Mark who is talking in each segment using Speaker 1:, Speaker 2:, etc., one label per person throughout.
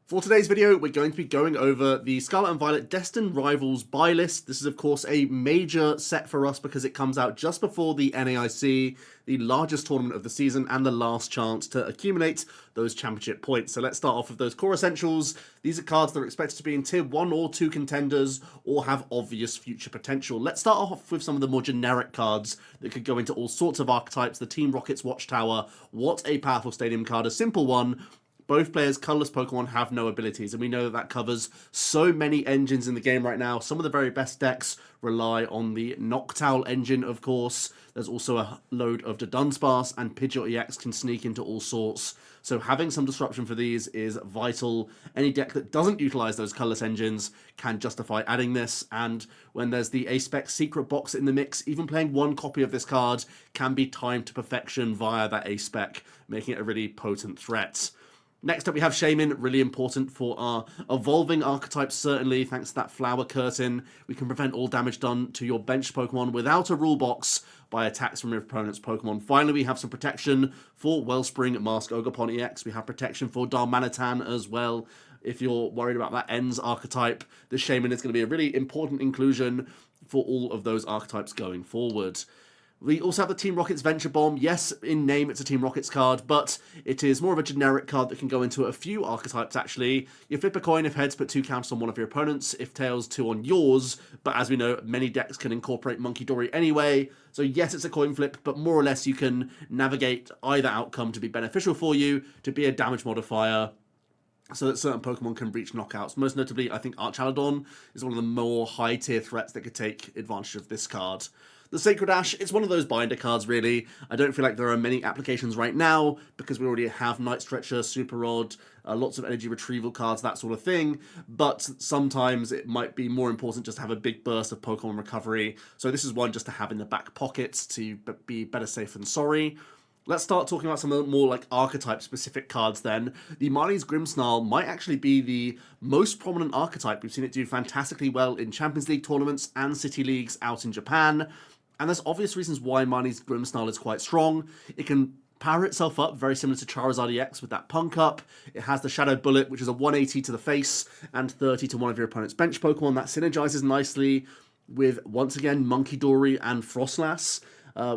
Speaker 1: For today's video, we're going to be going over the Scarlet and Violet Destined Rivals buy list. This is, of course, a major set for us because it comes out just before the NAIC, the largest tournament of the season, and the last chance to accumulate those championship points. So let's start off with those core essentials. These are cards that are expected to be in tier 1 or 2 contenders or have obvious future potential. Let's start off with some of the more generic cards that could go into all sorts of archetypes. The Team Rocket's Watchtower. What a powerful stadium card. A simple one. Both players' colourless Pokemon have no abilities, and we know that that covers so many engines in the game right now. Some of the very best decks rely on the Noctowl engine, of course. There's also a load of the Dunsparce, and Pidgeot EX can sneak into all sorts. So having some disruption for these is vital. Any deck that doesn't utilise those colourless engines can justify adding this, and when there's the A-Spec secret box in the mix, even playing one copy of this card can be timed to perfection via that A-Spec, making it a really potent threat. Next up, we have Shaman, really important for our evolving archetypes, certainly. Thanks to that flower curtain, we can prevent all damage done to your bench Pokemon without a rule box by attacks from your opponent's Pokemon. Finally, we have some protection for Wellspring Mask Ogerpon EX. We have protection for Darmanitan as well. If you're worried about that Ends archetype, the Shaman is going to be a really important inclusion for all of those archetypes going forward. We also have the Team Rocket's Venture Bomb. Yes, in name it's a Team Rockets card, but it is more of a generic card that can go into a few archetypes, actually. You flip a coin if heads, put 2 counters on one of your opponents, if tails, 2 on yours, but as we know, many decks can incorporate Monkey Dory anyway, so yes, it's a coin flip, but more or less you can navigate either outcome to be beneficial for you, to be a damage modifier, so that certain Pokemon can reach knockouts. Most notably, I think Archaludon is one of the more high-tier threats that could take advantage of this card. The Sacred Ash, it's one of those binder cards, really. I don't feel like there are many applications right now, because we already have Night Stretcher, Super Rod, lots of energy retrieval cards, that sort of thing, but sometimes it might be more important just to have a big burst of Pokemon recovery, so this is one just to have in the back pockets to be better safe than sorry. Let's start talking about some of the more like archetype-specific cards then. The Marnie's Grimmsnarl might actually be the most prominent archetype. We've seen it do fantastically well in Champions League tournaments and City Leagues out in Japan. And there's obvious reasons why Marnie's Grimmsnarl is quite strong. It can power itself up, very similar to Charizard EX with that Punk Up. It has the Shadow Bullet, which is a 180 to the face and 30 to one of your opponent's bench Pokemon. That synergizes nicely with, once again, Monkey Dory and Frostlass,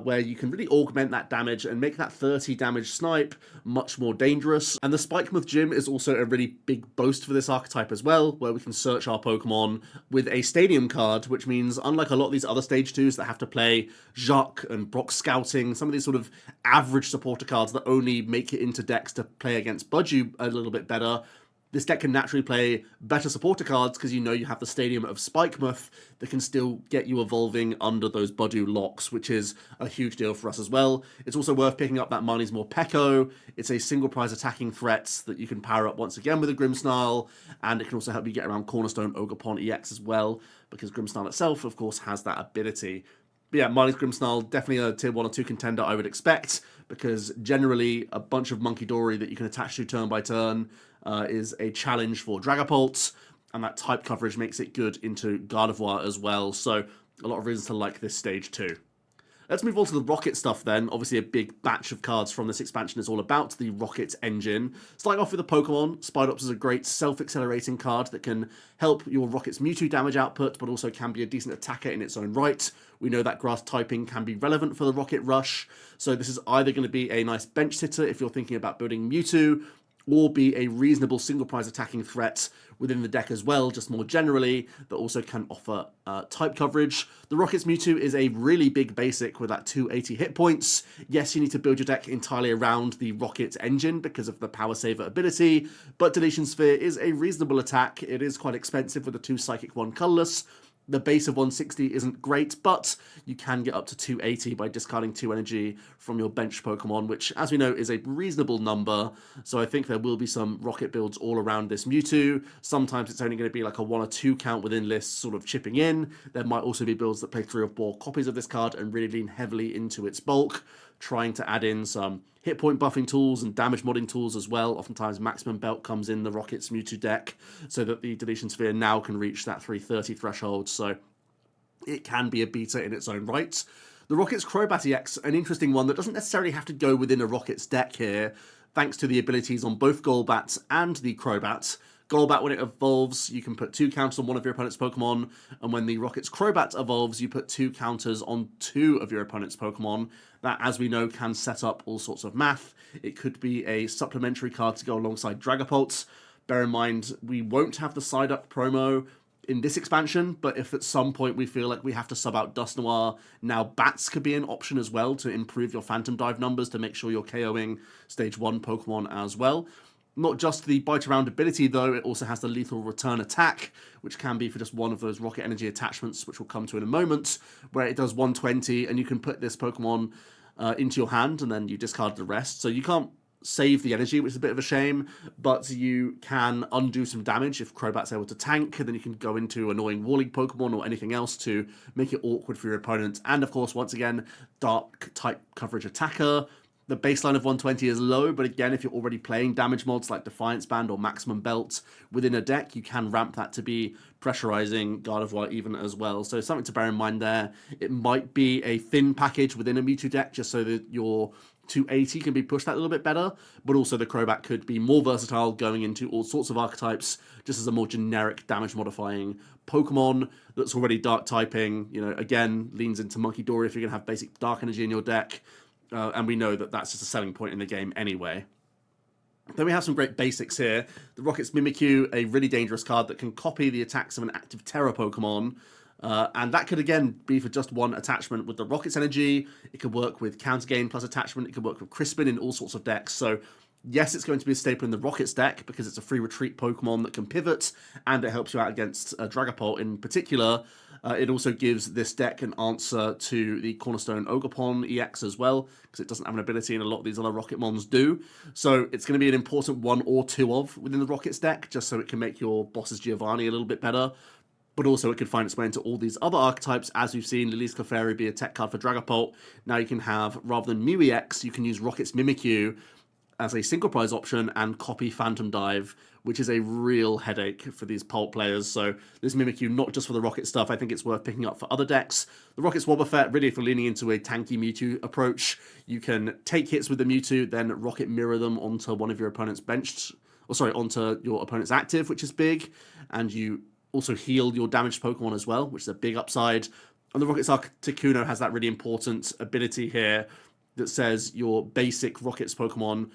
Speaker 1: where you can really augment that damage and make that 30 damage snipe much more dangerous. And the Spikemuth Gym is also a really big boast for this archetype as well, where we can search our Pokemon with a Stadium card, which means, unlike a lot of these other Stage 2s that have to play Jacques and Brock Scouting, some of these sort of average supporter cards that only make it into decks to play against Budgie a little bit better, this deck can naturally play better supporter cards because you know you have the Stadium of Spikemuth that can still get you evolving under those Budew locks, which is a huge deal for us as well. It's also worth picking up that Marnie's Morpeko. It's a single prize attacking threat that you can power up once again with a Grimmsnarl, and it can also help you get around Cornerstone Ogerpon EX as well, because Grimmsnarl itself, of course, has that ability. But yeah, Marnie's Grimmsnarl, definitely a tier 1 or 2 contender I would expect, because generally a bunch of Monkey Dory that you can attach to turn by turn is a challenge for Dragapult, and that type coverage makes it good into Gardevoir as well, so a lot of reasons to like this Stage 2. Let's move on to the Rocket stuff then. Obviously a big batch of cards from this expansion is all about the Rocket engine. Starting off with the Pokemon, Spidops is a great self-accelerating card that can help your Rocket's Mewtwo damage output, but also can be a decent attacker in its own right. We know that grass typing can be relevant for the Rocket Rush, so this is either going to be a nice bench sitter if you're thinking about building Mewtwo, or be a reasonable single prize attacking threat within the deck as well, just more generally, that also can offer type coverage. The Rocket's Mewtwo is a really big basic with that 280 hit points. Yes, you need to build your deck entirely around the Rocket engine because of the Power Saver ability, but Deletion Sphere is a reasonable attack. It is quite expensive with a 2 Psychic, 1 Colorless. The base of 160 isn't great, but you can get up to 280 by discarding 2 energy from your bench Pokemon, which, as we know, is a reasonable number. So I think there will be some Rocket builds all around this Mewtwo. Sometimes it's only going to be like a 1 or 2 count within lists sort of chipping in. There might also be builds that play 3 or 4 copies of this card and really lean heavily into its bulk, trying to add in some hit point buffing tools and damage modding tools as well. Oftentimes Maximum Belt comes in the Rocket's Mewtwo deck so that the Deletion Sphere now can reach that 330 threshold, so it can be a beta in its own right. The Rocket's Crobat EX, an interesting one that doesn't necessarily have to go within a Rocket's deck here, thanks to the abilities on both Golbat and the Crobat. Golbat, when it evolves, you can put 2 counters on one of your opponent's Pokemon, and when the Rocket's Crobat evolves, you put 2 counters on 2 of your opponent's Pokemon. That, as we know, can set up all sorts of math. It could be a supplementary card to go alongside Dragapult. Bear in mind, we won't have the Psyduck promo in this expansion, but if at some point we feel like we have to sub out Dusknoir, now Bats could be an option as well to improve your Phantom Dive numbers to make sure you're KOing Stage 1 Pokemon as well. Not just the Bite Around ability, though, it also has the Lethal Return attack, which can be for just one of those Rocket Energy attachments, which we'll come to in a moment, where it does 120, and you can put this Pokemon into your hand, and then you discard the rest. So you can't save the energy, which is a bit of a shame, but you can undo some damage if Crobat's able to tank, and then you can go into annoying Walling Pokemon or anything else to make it awkward for your opponent. And of course, once again, Dark type coverage attacker. The baseline of 120 is low, but again, if you're already playing damage mods like Defiance Band or Maximum Belt within a deck, you can ramp that to be pressurizing Gardevoir even as well. So something to bear in mind there. It might be a thin package within a Mewtwo deck just so that your 280 can be pushed that a little bit better, but also the Crobat could be more versatile going into all sorts of archetypes just as a more generic damage modifying Pokemon that's already dark typing. You know, again, leans into Monkey Dory if you're going to have basic dark energy in your deck. And we know that that's just a selling point in the game anyway. Then we have some great basics here. The Rocket's Mimikyu, a really dangerous card that can copy the attacks of an active Terra Pokemon. And that could, again, be for just one attachment with the Rocket's Energy. It could work with Counter Gain plus attachment. It could work with Crispin in all sorts of decks. So, yes, it's going to be a staple in the Rocket's deck because it's a free retreat Pokemon that can pivot, and it helps you out against Dragapult in particular. It also gives this deck an answer to the Cornerstone Ogerpon EX as well, because it doesn't have an ability and a lot of these other Rocketmons do. So it's going to be an important 1 or 2 of within the Rockets deck, just so it can make your boss's Giovanni a little bit better. But also it could find its way into all these other archetypes, as we've seen Lily's Clefairy be a tech card for Dragapult. Now you can have, rather than Mew EX, you can use Rocket's Mimikyu as a single prize option and copy Phantom Dive, which is a real headache for these Pult players. So this Mimikyu, not just for the Rocket stuff, I think it's worth picking up for other decks. The Rocket's Wobbuffet, really if you're leaning into a tanky Mewtwo approach, you can take hits with the Mewtwo, then Rocket mirror them onto one of your opponent's onto your opponent's active, which is big, and you also heal your damaged Pokemon as well, which is a big upside. And the Rocket's Articuno has that really important ability here that says your basic Rockets Pokemon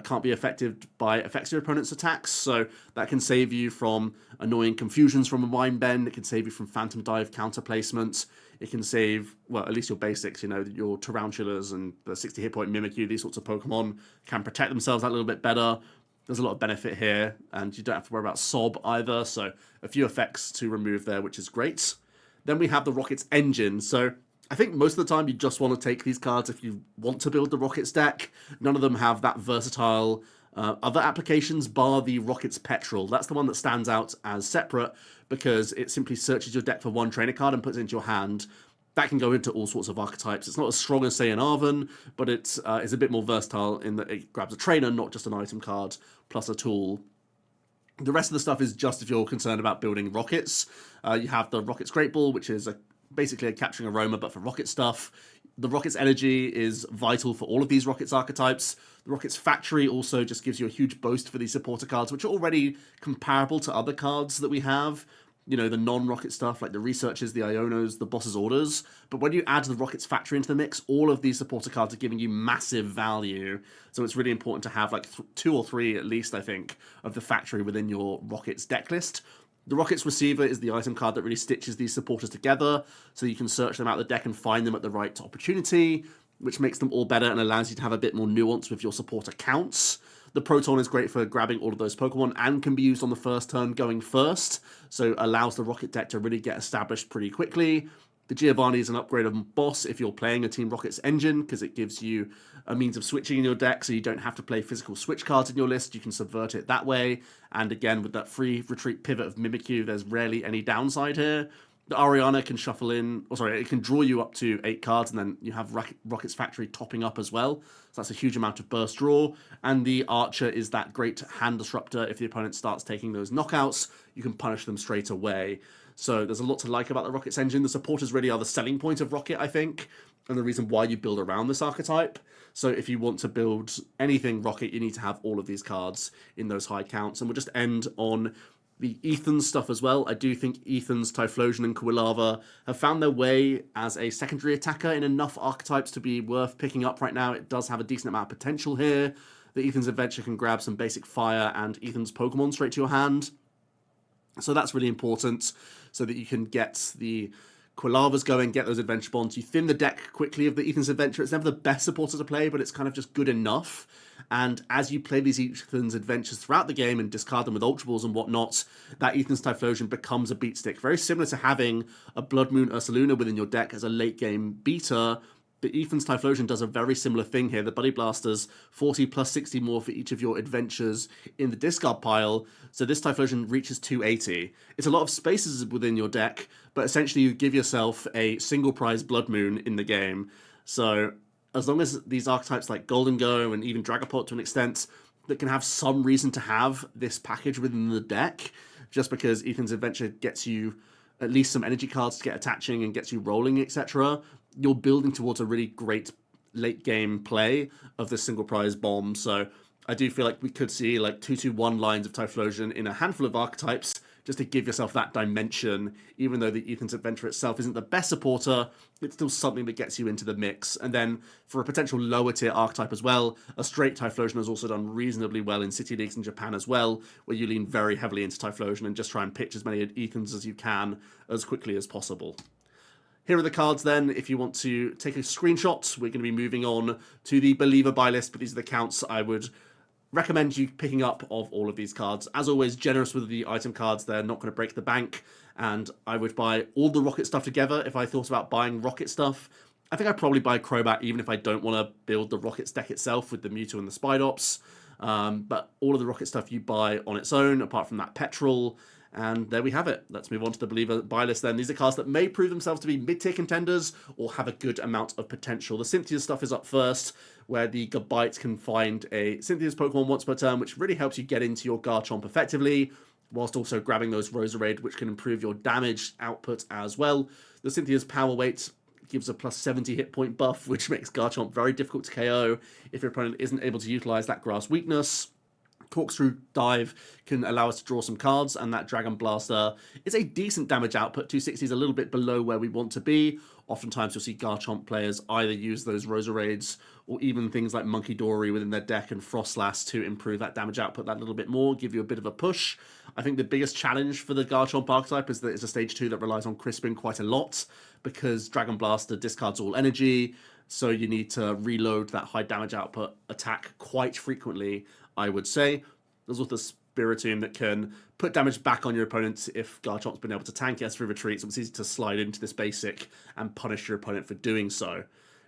Speaker 1: can't be affected by effects of your opponent's attacks, so that can save you from annoying confusions from a Mind Bend, it can save you from Phantom Dive counter placements, it can save, well, at least your basics, you know, your Tarantulas and the 60 hit point Mimikyu, these sorts of Pokemon can protect themselves that little bit better. There's a lot of benefit here, and you don't have to worry about Sob either, so a few effects to remove there, which is great. Then we have the Rocket's Engine, so I think most of the time you just want to take these cards if you want to build the Rockets deck. None of them have that versatile other applications, bar the Rockets Petrol. That's the one that stands out as separate because it simply searches your deck for one trainer card and puts it into your hand. That can go into all sorts of archetypes. It's not as strong as, say, an Arven, but it's a bit more versatile in that it grabs a trainer, not just an item card, plus a tool. The rest of the stuff is just if you're concerned about building Rockets. You have the Rockets Great Ball, which is basically a Capturing Aroma, but for Rocket stuff. The Rocket's Energy is vital for all of these Rockets archetypes. The Rocket's Factory also just gives you a huge boost for these supporter cards, which are already comparable to other cards that we have. You know, the non-Rocket stuff, like the Researches, the Ionos, the Boss's Orders. But when you add the Rocket's Factory into the mix, all of these supporter cards are giving you massive value. So it's really important to have like 2 or 3, at least, I think, of the Factory within your Rockets deck list. The Rocket's Receiver is the item card that really stitches these supporters together, so you can search them out the deck and find them at the right opportunity, which makes them all better and allows you to have a bit more nuance with your supporter counts. The Proton is great for grabbing all of those Pokemon and can be used on the first turn going first, so allows the Rocket deck to really get established pretty quickly. The Giovanni is an upgrade of Boss if you're playing a Team Rocket's engine, because it gives you a means of switching in your deck, so you don't have to play physical switch cards in your list. You can subvert it that way. And again, with that free retreat pivot of Mimikyu, there's rarely any downside here. The Ariana can it can draw you up to 8 cards, and then you have Rocket's Factory topping up as well. So that's a huge amount of burst draw. And the Archer is that great hand disruptor. If the opponent starts taking those knockouts, you can punish them straight away. So there's a lot to like about the Rocket's engine. The supporters really are the selling point of Rocket, I think. and the reason why you build around this archetype. So if you want to build anything Rocket, you need to have all of these cards in those high counts. And we'll just end on the Ethan's stuff as well. I do think Ethan's, Typhlosion, and Quilava have found their way as a secondary attacker in enough archetypes to be worth picking up right now. It does have a decent amount of potential here. The Ethan's Adventure can grab some basic fire and Ethan's Pokemon straight to your hand. So that's really important so that you can get the Quilavas going, get those adventure bonds. You thin the deck quickly of the Ethan's Adventure. It's never the best supporter to play, but it's kind of just good enough. And as you play these Ethan's Adventures throughout the game and discard them with Ultra Balls and whatnot, that Ethan's Typhlosion becomes a beat stick. Very similar to having a Blood Moon Ursaluna within your deck as a late game beater. The Ethan's Typhlosion does a very similar thing here. The Buddy Blasters, 40 plus 60 more for each of your adventures in the discard pile. So this Typhlosion reaches 280. It's a lot of spaces within your deck, but essentially you give yourself a single prize Blood Moon in the game. So as long as these archetypes like Golden Go and even Dragapult to an extent that can have some reason to have this package within the deck, just because Ethan's Adventure gets you at least some energy cards to get attaching and gets you rolling, etc., you're building towards a really great late game play of the single prize bomb. So I do feel like we could see like 2-2-1 lines of Typhlosion in a handful of archetypes just to give yourself that dimension. Even though the Ethan's Adventure itself isn't the best supporter, it's still something that gets you into the mix. And then for a potential lower tier archetype as well, a straight Typhlosion has also done reasonably well in City Leagues in Japan as well, where you lean very heavily into Typhlosion and just try and pitch as many Ethans as you can as quickly as possible. Here are the cards then. If you want to take a screenshot, we're going to be moving on to the Believer buy list, but these are the counts I would recommend you picking up of all of these cards. As always, generous with the item cards. They're not going to break the bank, and I would buy all the Rocket stuff together if I thought about buying Rocket stuff. I think I'd probably buy Crobat even if I don't want to build the Rockets deck itself with the Mewtwo and the Spidops. But all of the Rocket stuff you buy on its own, apart from that Petrol. And there we have it. Let's move on to the Believer buy list then. These are cards that may prove themselves to be mid-tier contenders or have a good amount of potential. The Cynthia's stuff is up first, where the Gabite can find a Cynthia's Pokemon once per turn, which really helps you get into your Garchomp effectively, whilst also grabbing those Roserade, which can improve your damage output as well. The Cynthia's Power Weight gives a plus 70 hit point buff, which makes Garchomp very difficult to KO if your opponent isn't able to utilize that grass weakness. Corkscrew Dive can allow us to draw some cards, and that Dragon Blaster is a decent damage output. 260 is a little bit below where we want to be. Oftentimes you'll see Garchomp players either use those Roserades or even things like Monkey Dory within their deck and Frostlass to improve that damage output that little bit more, give you a bit of a push. I think the biggest challenge for the Garchomp archetype is that it's a stage 2 that relies on crisping quite a lot, because Dragon Blaster discards all energy, so you need to reload that high damage output attack quite frequently, I would say. There's also Spiritomb that can put damage back on your opponent if Garchomp's been able to tank it through retreat, so it's easy to slide into this basic and punish your opponent for doing so.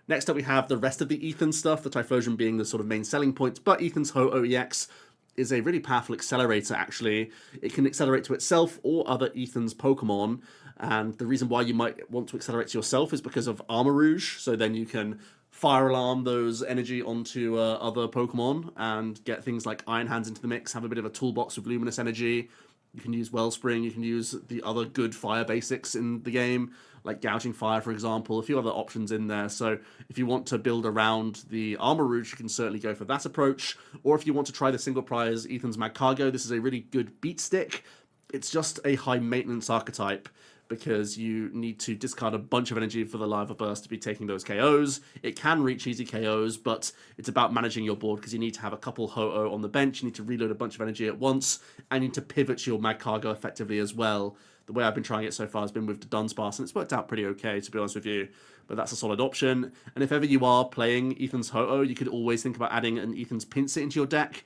Speaker 1: Next up we have the rest of the Ethan stuff, the Typhlosion being the sort of main selling point, but Ethan's Ho-Oh EX is a really powerful accelerator actually. It can accelerate to itself or other Ethan's Pokemon, and the reason why you might want to accelerate to yourself is because of Armor Rouge, so then you can Fire Alarm those energy onto other Pokemon and get things like Iron Hands into the mix, have a bit of a toolbox with Luminous Energy. You can use Wellspring, you can use the other good fire basics in the game, like Gouging Fire, for example, a few other options in there. So if you want to build around the Armor Rouge, you can certainly go for that approach. Or if you want to try the single prize Ethan's Magcargo, this is a really good beat stick. It's just a high maintenance archetype, because you need to discard a bunch of energy for the Lava Burst to be taking those KOs. It can reach easy KOs, but it's about managing your board, because you need to have a couple Ho-Oh on the bench, you need to reload a bunch of energy at once, and you need to pivot your Magcargo effectively as well. The way I've been trying it so far has been with the Dunsparce, and it's worked out pretty okay, to be honest with you, but that's a solid option. And if ever you are playing Ethan's Ho-Oh, you could always think about adding an Ethan's Pinsir into your deck,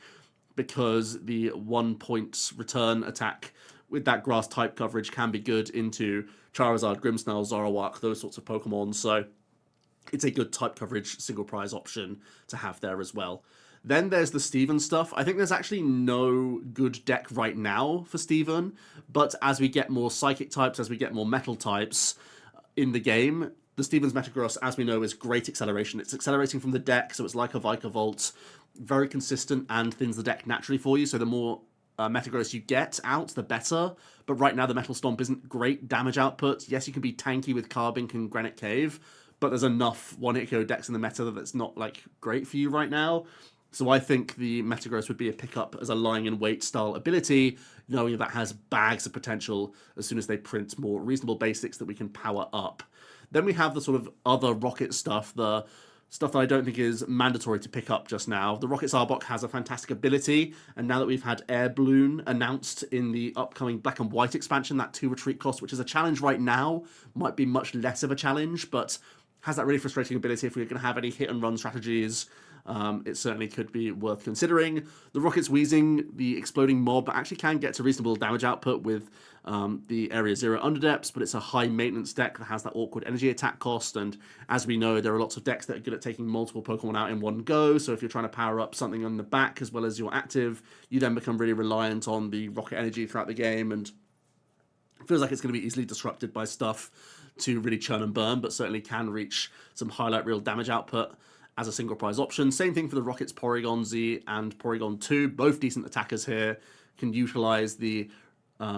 Speaker 1: because the 1 point return attack with that grass type coverage can be good into Charizard, Grimmsnarl, Zoroark, those sorts of Pokemon. So it's a good type coverage single prize option to have there as well. Then there's the Steven stuff. I think there's actually no good deck right now for Steven, but as we get more Psychic types, as we get more Metal types in the game, the Steven's Metagross, as we know, is great acceleration. It's accelerating from the deck, so it's like a Vikavolt, very consistent and thins the deck naturally for you, so the more Metagross you get out, the better. But right now, the Metal Stomp isn't great damage output. Yes, you can be tanky with Carbink and Granite Cave, but there's enough one-hit KO decks in the meta that's not like great for you right now. So I think the Metagross would be a pickup as a lying in wait style ability, knowing that has bags of potential as soon as they print more reasonable basics that we can power up. Then we have the sort of other Rocket stuff, the stuff that I don't think is mandatory to pick up just now. The Rocket's Arbok has a fantastic ability, and now that we've had Air Balloon announced in the upcoming Black and White expansion, that 2 retreat cost, which is a challenge right now, might be much less of a challenge, but has that really frustrating ability if we're going to have any hit and run strategies. It certainly could be worth considering. The Rocket's Wheezing, the Exploding Mob, actually can get to reasonable damage output with the Area 0 Underdepths, but it's a high maintenance deck that has that awkward energy attack cost, and as we know, there are lots of decks that are good at taking multiple Pokemon out in one go, so if you're trying to power up something on the back as well as your active, you then become really reliant on the Rocket energy throughout the game, and it feels like it's going to be easily disrupted by stuff to really churn and burn, but certainly can reach some highlight reel damage output as a single prize option. Same thing for the Rockets Porygon Z and Porygon 2, both decent attackers here, can utilize the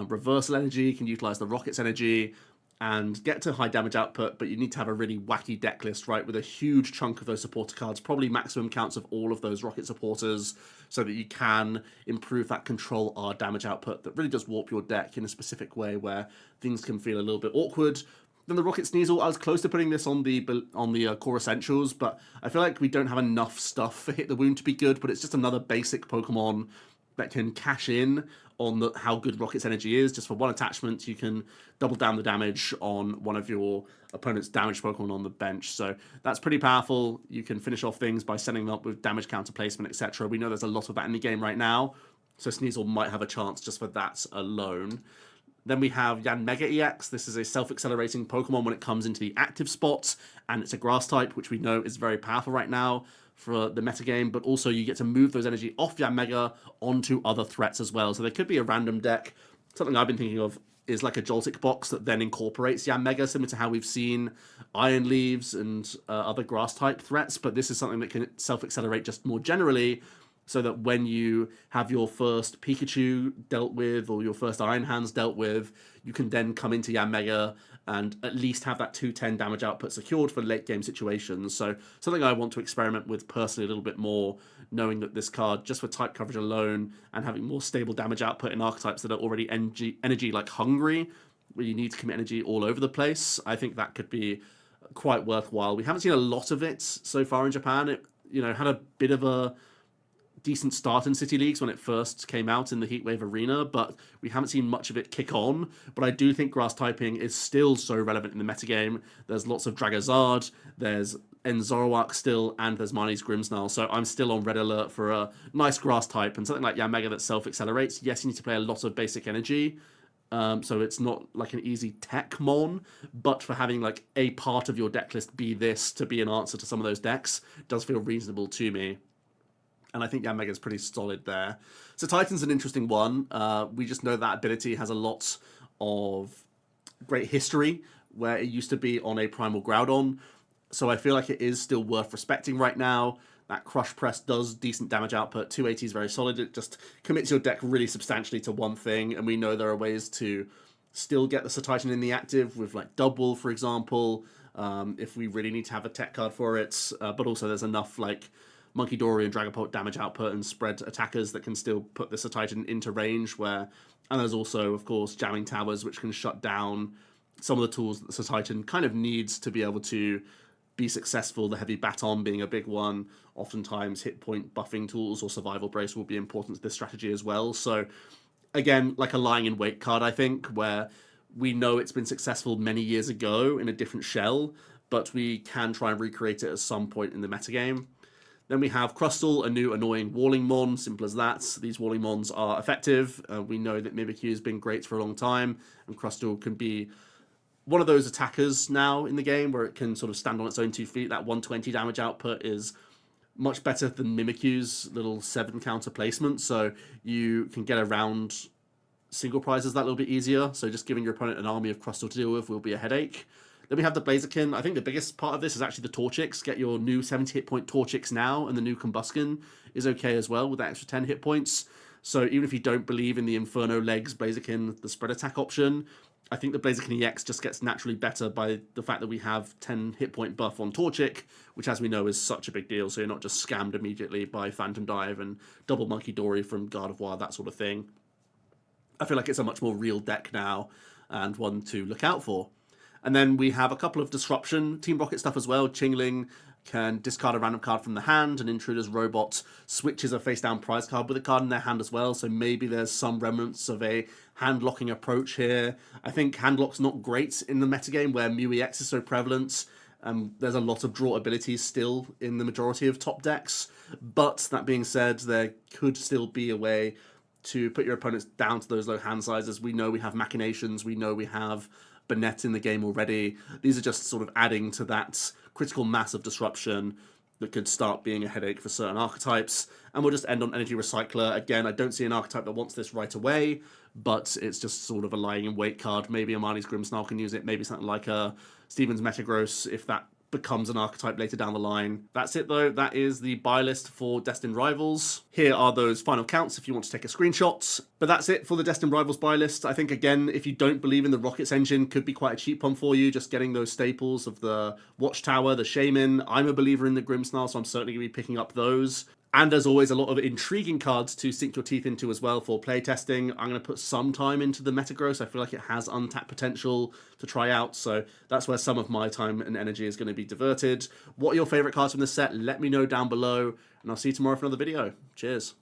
Speaker 1: reversal energy, can utilize the Rockets energy, and get to high damage output, but you need to have a really wacky deck list, right, with a huge chunk of those supporter cards, probably maximum counts of all of those Rocket supporters, so that you can improve that Control R damage output that really does warp your deck in a specific way where things can feel a little bit awkward. Then the Rocket Sneasel, I was close to putting this on the core essentials, but I feel like we don't have enough stuff for Hit the Wound to be good, but it's just another basic Pokemon that can cash in on how good Rocket's energy is. Just for one attachment, you can double down the damage on one of your opponent's damaged Pokemon on the bench. So that's pretty powerful. You can finish off things by setting them up with damage counter placement, etc. We know there's a lot of that in the game right now, so Sneasel might have a chance just for that alone. Then we have Yanmega EX. This is a self-accelerating Pokemon when it comes into the active spots, and it's a grass type, which we know is very powerful right now for the metagame, but also you get to move those energy off Yanmega onto other threats as well. So there could be a random deck. Something I've been thinking of is like a Joltik box that then incorporates Yanmega, similar to how we've seen Iron Leaves and other grass type threats, but this is something that can self-accelerate just more generally, so that when you have your first Pikachu dealt with or your first Iron Hands dealt with, you can then come into Yanmega and at least have that 210 damage output secured for late game situations. So something I want to experiment with personally a little bit more, knowing that this card, just for type coverage alone and having more stable damage output in archetypes that are already energy like hungry, where you need to commit energy all over the place, I think that could be quite worthwhile. We haven't seen a lot of it so far in Japan. It, had a bit of a decent start in City Leagues when it first came out in the Heatwave Arena, but we haven't seen much of it kick on. But I do think grass typing is still so relevant in the metagame. There's lots of Dragozard, there's Zoroark still, and there's Marnie's Grimmsnarl, so I'm still on red alert for a nice grass type, and something like Yanmega that self-accelerates. Yes, you need to play a lot of basic energy, so it's not like an easy tech mon, but for having like a part of your deck list be this to be an answer to some of those decks does feel reasonable to me. And I think Yanmega is pretty solid there. So Titan's an interesting one. We just know that ability has a lot of great history, where it used to be on a Primal Groudon. So I feel like it is still worth respecting right now. That Crush Press does decent damage output. 280 is very solid. It just commits your deck really substantially to one thing. And we know there are ways to still get the Titan in the active with like Dubwool, for example, if we really need to have a tech card for it. But also there's enough like Monkey Dory and Dragapult damage output and spread attackers that can still put the Titan into range, and there's also, of course, Jamming Towers, which can shut down some of the tools that the Titan kind of needs to be able to be successful, the Heavy Baton being a big one. Oftentimes, hit point buffing tools or Survival Brace will be important to this strategy as well. So, again, like a lying in wait card, I think, where we know it's been successful many years ago in a different shell, but we can try and recreate it at some point in the metagame. Then we have Crustle, a new annoying Walling Mon, simple as that. These Walling Mons are effective. We know that Mimikyu has been great for a long time, and Crustle can be one of those attackers now in the game where it can sort of stand on its own 2 feet. That 120 damage output is much better than Mimikyu's little 7 counter placement, so you can get around single prizes that little bit easier. So just giving your opponent an army of Crustle to deal with will be a headache. Then we have the Blaziken. I think the biggest part of this is actually the Torchic. Get your new 70 hit point Torchic now, and the new Combusken is okay as well with that extra 10 hit points. So even if you don't believe in the Inferno Legs Blaziken, the spread attack option, I think the Blaziken EX just gets naturally better by the fact that we have 10 hit point buff on Torchic, which as we know is such a big deal, so you're not just scammed immediately by Phantom Dive and double Monkey Dory from Guard of War, that sort of thing. I feel like it's a much more real deck now, and one to look out for. And then we have a couple of Disruption Team Rocket stuff as well. Qingling can discard a random card from the hand, and Intruder's Robot switches a face-down prize card with a card in their hand as well, so maybe there's some remnants of a hand-locking approach here. I think hand-lock's not great in the metagame where Mew EX is so prevalent. There's a lot of draw abilities still in the majority of top decks, but that being said, there could still be a way to put your opponents down to those low hand sizes. We know we have Machinations, we know we have Burnett in the game already. These are just sort of adding to that critical mass of disruption that could start being a headache for certain archetypes. And we'll just end on Energy Recycler. Again, I don't see an archetype that wants this right away, but it's just sort of a lying in wait card. Maybe Amani's Grimmsnarl can use it, maybe something like a Steven's Metagross, if that becomes an archetype later down the line. That's it though, that is the buy list for Destined Rivals. Here are those final counts if you want to take a screenshot. But that's it for the Destined Rivals buy list. I think again, if you don't believe in the Rockets engine, could be quite a cheap one for you, just getting those staples of the Watchtower, the Shaman. I'm a believer in the Grimmsnarl, so I'm certainly going to be picking up those. And as always, a lot of intriguing cards to sink your teeth into as well for playtesting. I'm going to put some time into the Metagross. I feel like it has untapped potential to try out, so that's where some of my time and energy is going to be diverted. What are your favourite cards from this set? Let me know down below, and I'll see you tomorrow for another video. Cheers.